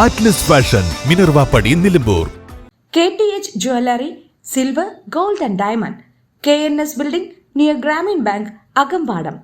Atlas fashion, Minervappadi, Nilambur. KTH Jewelry, Silver, Gold and Diamond, KNS Building near Grameen Bank, Agambadam.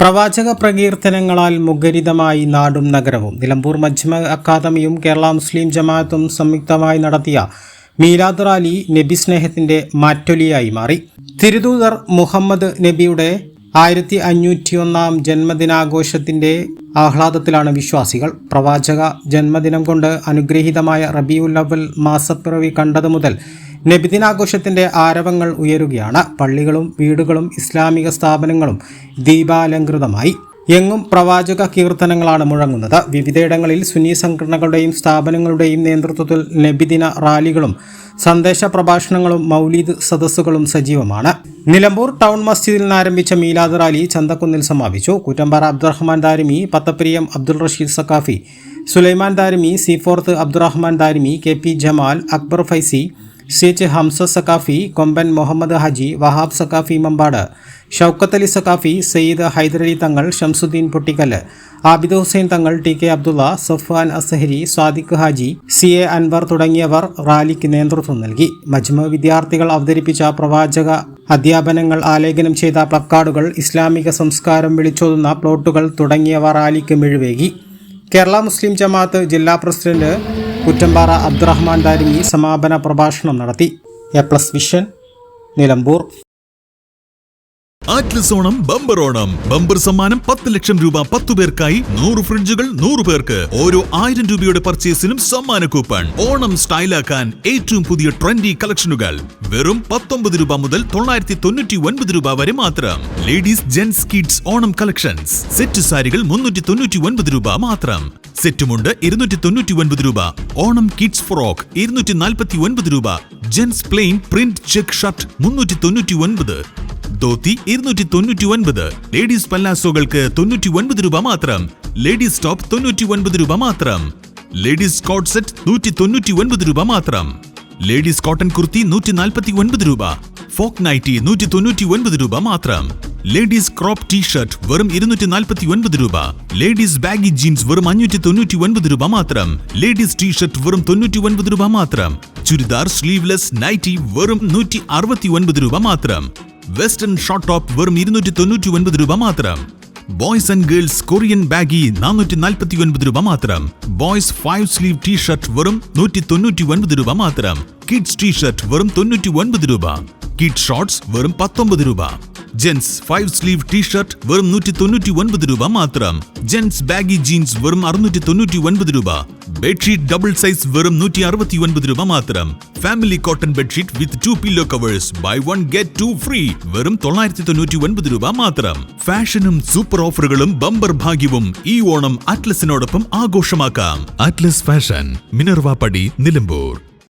പ്രവാചക പ്രകീർത്തനങ്ങളാൽ മുഖരിതമായി നാടും നഗരവും. നിലമ്പൂർ മജ്മ അക്കാദമിയും കേരള മുസ്ലിം ജമാഅത്തും സംയുക്തമായി നടത്തിയ മീലാദ് റാലി നബി സ്നേഹത്തിന്റെ മാറ്റൊലിയായി മാറി. തിരുദൂതർ മുഹമ്മദ് നബിയുടെ 1501 ജന്മദിനാഘോഷത്തിന്റെ ആഹ്ലാദത്തിലാണ് വിശ്വാസികൾ. പ്രവാചക ജന്മദിനം കൊണ്ട് അനുഗ്രഹീതമായ റബീഉൽ അവ്വൽ മാസപ്പിറവി കണ്ടതു മുതൽ നബിദിനാഘോഷത്തിന്റെ ആരവങ്ങൾ ഉയരുകയാണ്. പള്ളികളും വീടുകളും ഇസ്ലാമിക സ്ഥാപനങ്ങളും ദീപാലങ്കൃതമായി. എങ്ങും പ്രവാചക കീർത്തനങ്ങളാണ് മുഴങ്ങുന്നത്. വിവിധയിടങ്ങളിൽ സുന്നി സംഘടനകളുടെയും സ്ഥാപനങ്ങളുടെയും നേതൃത്വത്തിൽ നബിദിന റാലികളും സന്ദേശ പ്രഭാഷണങ്ങളും മൗലീദ് സദസ്സുകളും സജീവമാണ്. നിലമ്പൂർ ടൗൺ മസ്ജിദിൽ നിന്ന് ആരംഭിച്ച മീലാദ് റാലി ചന്തക്കുന്നിൽ സമാപിച്ചു. കൂറ്റമ്പാറ അബ്ദുറഹ്മാൻ ദാരിമി, പത്തപ്പിരിയം അബ്ദുൾ റഷീദ് സക്കാഫി, സുലൈമാൻ ദാരിമി, സീഫോർത്ത് അബ്ദുറഹ്മാൻ ദാരിമി, KP ജമാൽ, അക്ബർ ഫൈസി, CH ഹംസ സക്കാഫി, കൊമ്പൻ മുഹമ്മദ് ഹാജി, വഹാബ് സക്കാഫി മമ്പാട്, ഷൗക്കത്ത് അലി സക്കാഫി, സയ്യിദ് ഹൈദരലി തങ്ങൾ, ഷംസുദ്ദീൻ പൊട്ടിക്കല്, ആബിദ് ഹുസൈൻ തങ്ങൾ, TK അബ്ദുള്ള, സഫ്വാൻ അസഹരി, സ്വാദിഖ് ഹാജി, CA അൻവർ തുടങ്ങിയവർ റാലിക്ക് നേതൃത്വം നൽകി. മജ്മ വിദ്യാർത്ഥികൾ അവതരിപ്പിച്ച പ്രവാചക അധ്യാപനങ്ങൾ ആലേഖനം ചെയ്ത പ്ലക്കാർഡുകൾ, ഇസ്ലാമിക സംസ്കാരം വിളിച്ചോതുന്ന പ്ലോട്ടുകൾ തുടങ്ങിയവ റാലിക്ക് മിഴിവേകി. കേരള മുസ്ലിം ജമാഅത്ത് ജില്ലാ പ്രസിഡന്റ് കുറ്റമ്പാറ അബ്ദുറഹ്മാൻ ദാരിമി സമാപന പ്രഭാഷണം നടത്തി. A+ vision, Nilambur. Atlas Onam bumper Onam. Bumper സമ്മാനം 10 ലക്ഷം രൂപ 10 പേർക്കായി, 100 ഫ്രിഡ്ജുകൾ 100 പേർക്ക്. ഓരോ 1000 രൂപയുടെ പർച്ചേസിനും സമ്മാന കൂപ്പൺ. ഓണം സ്റ്റൈലാക്കാൻ ഏറ്റവും പുതിയ ട്രെൻഡി കളക്ഷനുകൾ വെറും 19 രൂപ മുതൽ 999 രൂപ വരെ മാത്രം. Ladies gents kids Onam collections. Set സാരികൾ 399 രൂപ മാത്രം. സെറ്റുമുണ്ട് 299 രൂപ. ഓണം കിഡ്സ് ഫ്രോക്ക് 249 രൂപ. Gents plain print check shirt 399. Dhoti 299. Ladies പല്ലാസോകൾക്ക് 99 രൂപ മാത്രം. ലേഡീസ് ടോപ്പ് 99 രൂപ മാത്രം. ലേഡീസ് കോട്ട് സെറ്റ് 199 രൂപ മാത്രം. ലേഡീസ് കോട്ടൺ കുർത്തി 149 രൂപ. ഫോക്ക് നൈറ്റി 199 രൂപ മാത്രം. ലേഡീസ് ക്രോപ്പ് ടീഷർട്ട് വെറും 249 രൂപ. ലേഡീസ് ബാഗി ജീൻസ് വെറും 599 രൂപ മാത്രം. ലേഡീസ് ടീഷർട്ട് വെറും 99 രൂപ മാത്രം. ചുരിദാർ സ്ലീവ്ലെസ് നൈറ്റി വെറും 169 രൂപ മാത്രം. വെസ്റ്റേൺ ഷോർട്ട് ടോപ്പ് വെറും 299 രൂപ മാത്രം. Boys and girls Korean baggy 449 രൂപ മാത്രം. ബോയ്സ് 5 സ്ലീവ് ടീഷർട്ട് വെറും 199 രൂപ മാത്രം. കിഡ്സ് ടീഷർട്ട് വെറും 99 രൂപ. കിഡ് ഷോർട്സ് വെറും 19 രൂപ. ജെന്റ്സ് 5 സ്ലീവ് ടീഷർട്ട് വെറും 199 രൂപ മാത്രം. ജെന്റ്സ് ബാഗി ജീൻസ് വെറും 699 രൂപ. ബെഡ്ഷീറ്റ് ഡബിൾ സൈസ് വെറും 169 രൂപ മാത്രം. Family cotton bedsheet with 2 pillow covers buy 1 get 2 free വെറും 999 രൂപ മാത്രം. ഫാഷനും സൂപ്പർ ഓഫറുകളും ബമ്പർ ഭാഗ്യവും ഈ ഓണം അറ്റ്ലസിനോടൊപ്പം ആഘോഷമാക്കാം. Atlas fashion, Minervappadi, Nilambur.